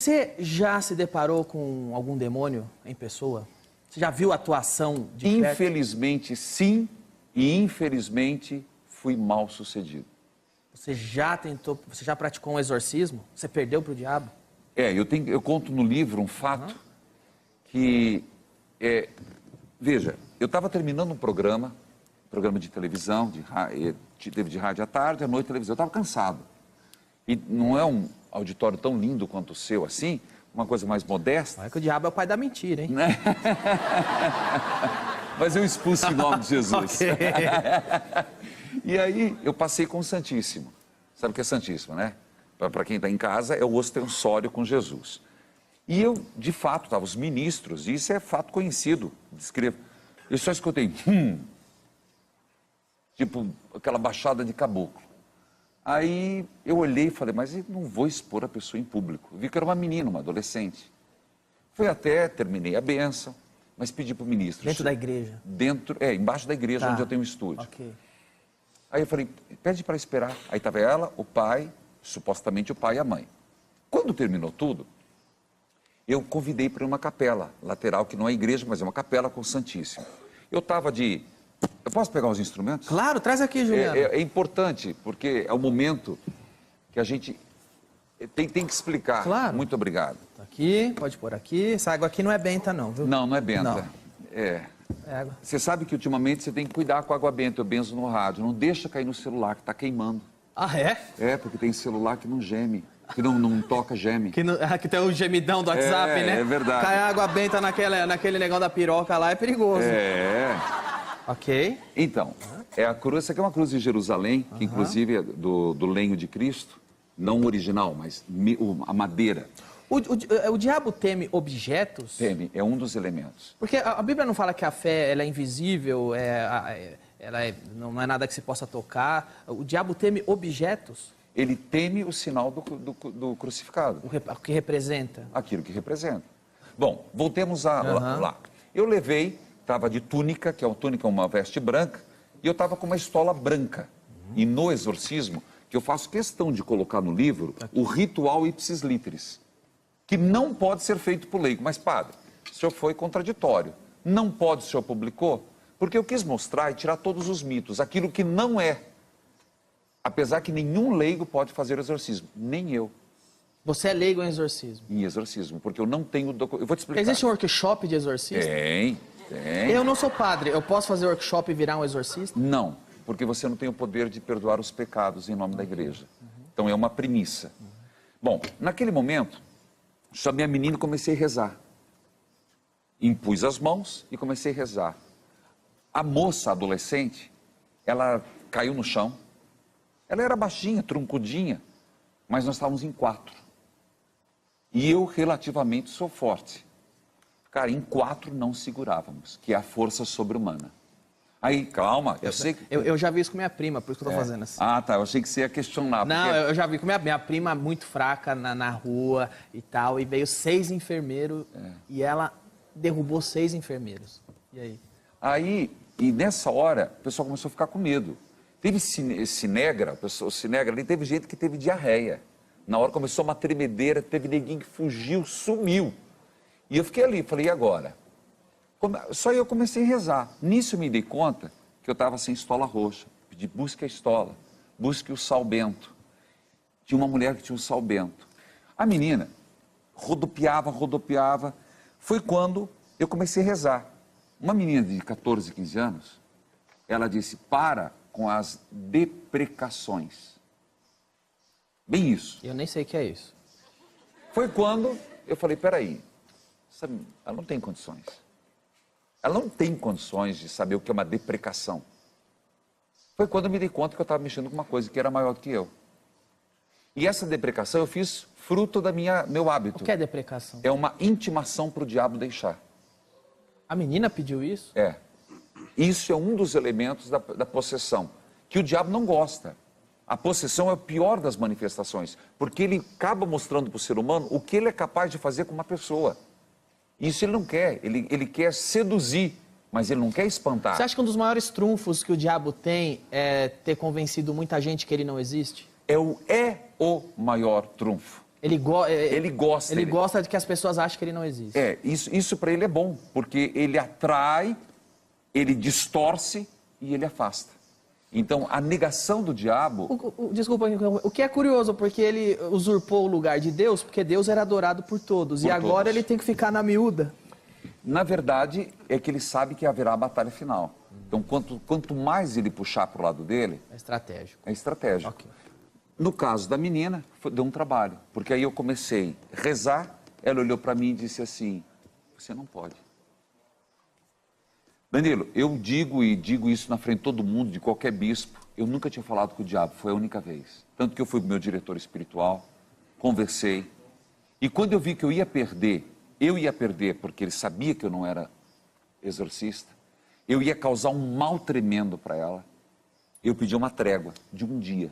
Você já se deparou com algum demônio em pessoa? Você já viu a atuação de perto? Infelizmente, sim, e infelizmente fui mal sucedido. Você já praticou um exorcismo? Você perdeu para o diabo? Eu conto no livro um fato que, veja, eu estava terminando um programa de televisão, teve de rádio à tarde, à noite televisão, eu estava cansado. E não é um auditório tão lindo quanto o seu, assim, uma coisa mais modesta. É que o diabo é o pai da mentira, hein? Mas eu expulso em nome de Jesus. Okay. E aí eu passei com o Santíssimo. Sabe o que é Santíssimo, né? Para quem está em casa, é o ostensório com Jesus. E eu, de fato, estavam os ministros, e isso é fato conhecido, descrevo. Eu só escutei, tipo aquela baixada de caboclo. Aí eu olhei e falei, mas eu não vou expor a pessoa em público. Vi que era uma menina, uma adolescente. Fui até, terminei a bênção, mas pedi para o ministro. Dentro da igreja? Embaixo da igreja, onde eu tenho um estúdio. Ok. Aí eu falei, pede para esperar. Aí estava ela, o pai, supostamente o pai e a mãe. Quando terminou tudo, eu convidei para uma capela lateral, que não é igreja, mas é uma capela com o Santíssimo. Eu estava de... Eu posso pegar os instrumentos? Claro, traz aqui, Juliano. É importante, porque é o momento que a gente tem que explicar. Claro. Muito obrigado. Tá aqui, pode pôr aqui. Essa água aqui não é benta, não, viu? Não, não é benta. Não. É água. Você sabe que ultimamente você tem que cuidar com a água benta, eu benzo no rádio. Não deixa cair no celular, que está queimando. Ah, é? É, porque tem celular que não geme, que não toca, geme. Que tem o gemidão do WhatsApp, né? É verdade. Cai água benta naquele negócio da piroca lá, é perigoso. É. Ok. Então, a cruz, essa aqui é uma cruz de Jerusalém, que inclusive é do lenho de Cristo, não o original, mas a madeira. O diabo teme objetos? Teme, é um dos elementos. Porque a Bíblia não fala que a fé ela é invisível, não é nada que se possa tocar. O diabo teme objetos? Ele teme o sinal do crucificado. O que representa? Aquilo que representa. Bom, voltemos lá. Eu levei, estava de túnica, que é uma túnica, uma veste branca, e eu estava com uma estola branca. E no exorcismo, que eu faço questão de colocar no livro, o ritual ipsis literis, que não pode ser feito por leigo. Mas, padre, o senhor foi contraditório. Não pode, o senhor publicou? Porque eu quis mostrar e tirar todos os mitos, aquilo que não é. Apesar que nenhum leigo pode fazer exorcismo, nem eu. Você é leigo em exorcismo? Em exorcismo, porque eu não tenho documento. Eu vou te explicar. Existe um workshop de exorcismo? Tem. Eu não sou padre, eu posso fazer workshop e virar um exorcista? Não, porque você não tem o poder de perdoar os pecados em nome da igreja. Então é uma premissa. Bom, naquele momento, chamei a menina e comecei a rezar. Impus as mãos e comecei a rezar. A moça, a adolescente, ela caiu no chão. Ela era baixinha, troncudinha, mas nós estávamos em 4. E eu, relativamente, sou forte. Cara, em 4 não segurávamos, que é a força sobre-humana. Aí, calma, eu sei que... Eu já vi isso com minha prima, por isso que eu tô fazendo assim. Ah, tá, eu achei que você ia questionar. Não, eu já vi com minha prima muito fraca na rua e tal, e veio 6 enfermeiros e ela derrubou 6 enfermeiros. E aí? Aí, e nessa hora, o pessoal começou a ficar com medo. Teve sinegra, ali teve gente que teve diarreia. Na hora começou uma tremedeira, teve neguinho que fugiu, sumiu. E eu fiquei ali, falei, e agora? Só eu comecei a rezar. Nisso eu me dei conta que eu estava sem estola roxa. Pedi, busque a estola, busque o sal bento. Tinha uma mulher que tinha um sal bento. A menina rodopiava. Foi quando eu comecei a rezar. Uma menina de 14, 15 anos, ela disse, para com as deprecações. Bem isso. Eu nem sei o que é isso. Foi quando eu falei, peraí, ela não tem condições. Ela não tem condições de saber o que é uma deprecação. Foi quando eu me dei conta que eu estava mexendo com uma coisa que era maior do que eu. E essa deprecação eu fiz fruto da meu hábito. O que é deprecação? É uma intimação para o diabo deixar. A menina pediu isso? É. Isso é um dos elementos da possessão, que o diabo não gosta. A possessão é o pior das manifestações, porque ele acaba mostrando para o ser humano o que ele é capaz de fazer com uma pessoa. Isso ele não quer, ele quer seduzir, mas ele não quer espantar. Você acha que um dos maiores trunfos que o diabo tem é ter convencido muita gente que ele não existe? É o maior trunfo. Ele gosta. Ele gosta de que as pessoas achem que ele não existe. Isso para ele é bom, porque ele atrai, ele distorce e ele afasta. Então, a negação do diabo... Desculpa, o que é curioso, porque ele usurpou o lugar de Deus, porque Deus era adorado por todos. E agora ele tem que ficar na miúda. Na verdade, é que ele sabe que haverá a batalha final. Então, quanto mais ele puxar para o lado dele... É estratégico. É estratégico. Okay. No caso da menina, deu um trabalho. Porque aí eu comecei a rezar, ela olhou para mim e disse assim, você não pode. Danilo, eu digo isso na frente de todo mundo, de qualquer bispo, eu nunca tinha falado com o diabo, foi a única vez. Tanto que eu fui pro meu diretor espiritual, conversei, e quando eu vi que eu ia perder, porque ele sabia que eu não era exorcista, eu ia causar um mal tremendo para ela, eu pedi uma trégua de um dia.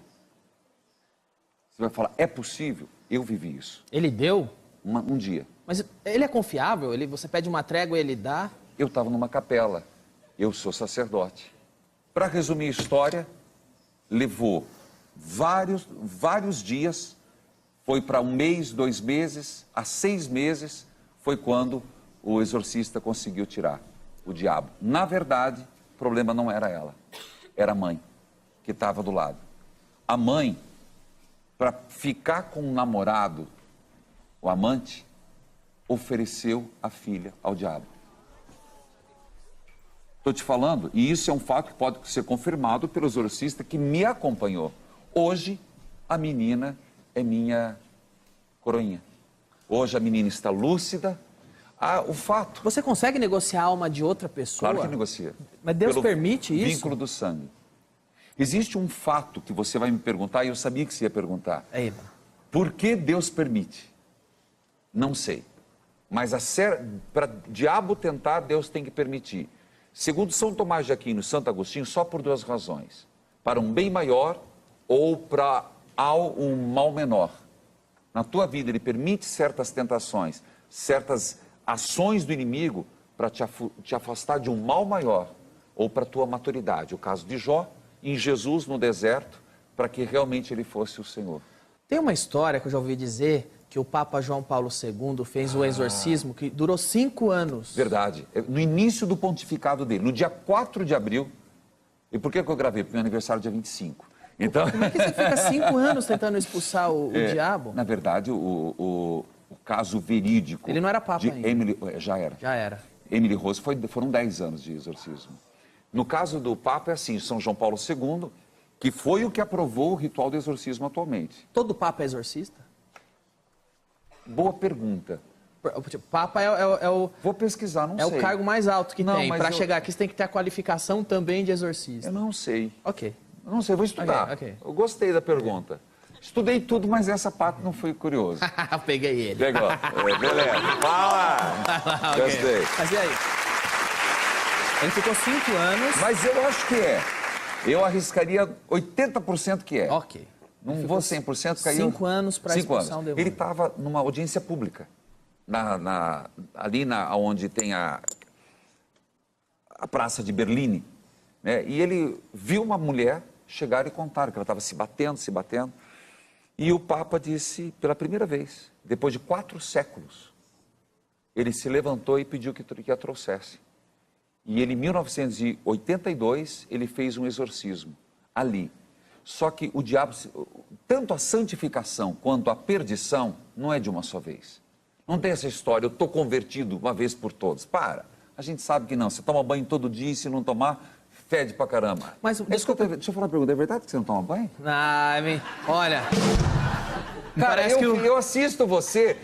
Você vai falar, é possível? Eu vivi isso. Ele deu? Um dia. Mas ele é confiável? Você pede uma trégua e ele dá? Eu estava numa capela, eu sou sacerdote. Para resumir a história, levou vários dias, foi para 1 mês, 2 meses, a 6 meses, foi quando o exorcista conseguiu tirar o diabo. Na verdade, o problema não era ela, era a mãe, que estava do lado. A mãe, para ficar com o namorado, o amante, ofereceu a filha ao diabo. Estou te falando, e isso é um fato que pode ser confirmado pelo exorcista que me acompanhou. Hoje, a menina é minha coroinha. Hoje a menina está lúcida. O fato... Você consegue negociar a alma de outra pessoa? Claro que negocia. Mas Deus permite isso? Vínculo do sangue. Existe um fato que você vai me perguntar, e eu sabia que você ia perguntar. Por que Deus permite? Não sei. Mas para diabo tentar, Deus tem que permitir. Segundo São Tomás de Aquino e Santo Agostinho, só por 2 razões. Para um bem maior ou para um mal menor. Na tua vida, ele permite certas tentações, certas ações do inimigo para te afastar de um mal maior ou para a tua maturidade. O caso de Jó, em Jesus no deserto, para que realmente ele fosse o Senhor. Tem uma história que eu já ouvi dizer que o Papa João Paulo II fez um exorcismo que durou 5 anos. Verdade. No início do pontificado dele, no dia 4 de abril. E por que eu gravei? Porque meu aniversário é dia 25. Então... Como é que você fica 5 anos tentando expulsar o diabo? Na verdade, o caso verídico... Ele não era Papa ainda. Emily, já era. Já era. Emily Rose, foram 10 anos de exorcismo. No caso do Papa é assim, São João Paulo II, que foi o que aprovou o ritual do exorcismo atualmente. Todo Papa é exorcista? Boa pergunta. Papa é o... Vou pesquisar, não sei. É o cargo mais alto que tem. Para chegar aqui, você tem que ter a qualificação também de exorcista. Eu não sei. Ok. Eu não sei, vou estudar. Okay. Eu gostei da pergunta. Estudei tudo, mas essa parte não fui curioso. Peguei ele. Pegou. Beleza. Fala! Gostei. Mas e aí? Ele ficou 5 anos... Mas eu acho que é. Eu arriscaria 80% que é. Ok. Não vou 100%, caiu... 5 anos para expulsar um demônio. Ele estava numa audiência pública, ali onde tem a Praça de Berlim, né? E ele viu uma mulher chegar e contar que ela estava se batendo. E o Papa disse, pela primeira vez, depois de 4 séculos, ele se levantou e pediu que a trouxesse. E ele, em 1982, ele fez um exorcismo ali. Só que o diabo, tanto a santificação quanto a perdição, não é de uma só vez. Não tem essa história, eu estou convertido uma vez por todas. Para, a gente sabe que não. Você toma banho todo dia e se não tomar, fede pra caramba. Mas, deixa eu falar uma pergunta, é verdade que você não toma banho? Olha... Cara, eu assisto você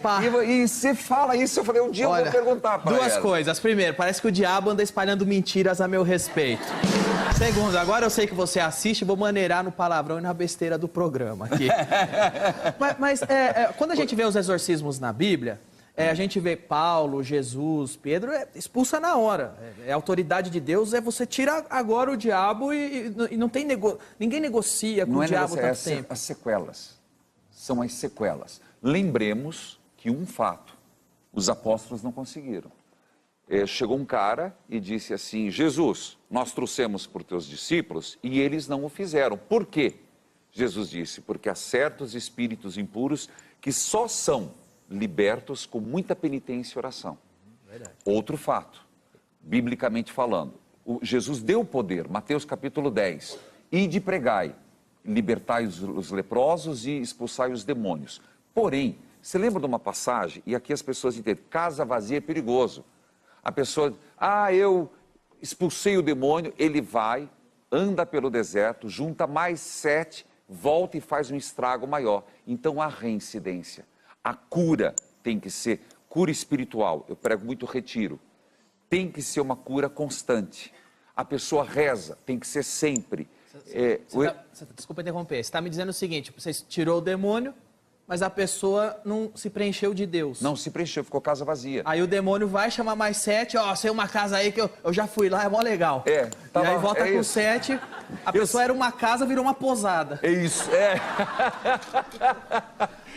e você fala isso, eu falei, um dia eu vou perguntar para ela. 2 coisas. Primeiro, parece que o diabo anda espalhando mentiras a meu respeito. Segundo, agora eu sei que você assiste, vou maneirar no palavrão e na besteira do programa aqui. mas quando a gente vê os exorcismos na Bíblia, a gente vê Paulo, Jesus, Pedro, expulsa na hora. A autoridade de Deus você tira agora o diabo e não tem ninguém negocia com o diabo tanto tempo. As sequelas. São as sequelas. Lembremos que um fato, os apóstolos não conseguiram. Chegou um cara e disse assim, Jesus, nós trouxemos por teus discípulos e eles não o fizeram. Por quê? Jesus disse, porque há certos espíritos impuros que só são libertos com muita penitência e oração. Verdade. Outro fato, biblicamente falando, Jesus deu poder, Mateus capítulo 10, ide pregai, libertai os leprosos e expulsai os demônios. Porém, você lembra de uma passagem, e aqui as pessoas entendem, casa vazia é perigoso. A pessoa, eu expulsei o demônio, ele vai, anda pelo deserto, junta mais 7, volta e faz um estrago maior. Então há reincidência. A cura tem que ser cura espiritual. Eu prego muito retiro. Tem que ser uma cura constante. A pessoa reza, tem que ser sempre. Desculpa interromper. Você está me dizendo o seguinte: você tirou o demônio, mas a pessoa não se preencheu de Deus. Não se preencheu, ficou casa vazia. Aí o demônio vai chamar mais 7, tem uma casa aí que eu já fui lá, é mó legal. E aí volta com 7, a pessoa era uma casa, virou uma posada. É isso,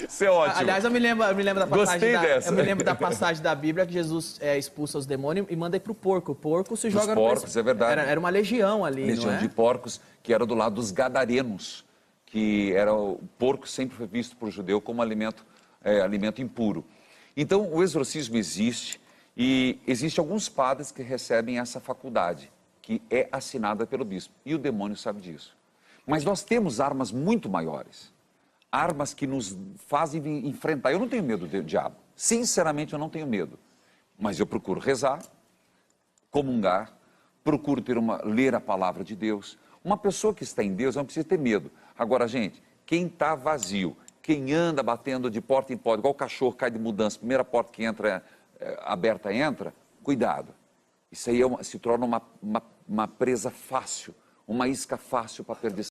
Isso é ótimo. Aliás, eu me lembro da passagem. Gostei dessa. Eu me lembro da passagem da Bíblia que Jesus expulsa os demônios e manda ir pro porco. O porco se joga no porcos, é verdade. Era uma legião ali, legião não é? de porcos, que era do lado dos gadarenos, que era o porco sempre foi visto por judeu como alimento impuro. Então, o exorcismo existe e existem alguns padres que recebem essa faculdade, que é assinada pelo bispo, e o demônio sabe disso. Mas nós temos armas muito maiores, armas que nos fazem enfrentar. Eu não tenho medo do diabo, sinceramente eu não tenho medo, mas eu procuro rezar, comungar, procuro ler a palavra de Deus. Uma pessoa que está em Deus não precisa ter medo. Agora, gente, quem está vazio, quem anda batendo de porta em porta, igual o cachorro cai de mudança, primeira porta que entra, aberta entra, cuidado. Isso aí se torna uma presa fácil, uma isca fácil para perder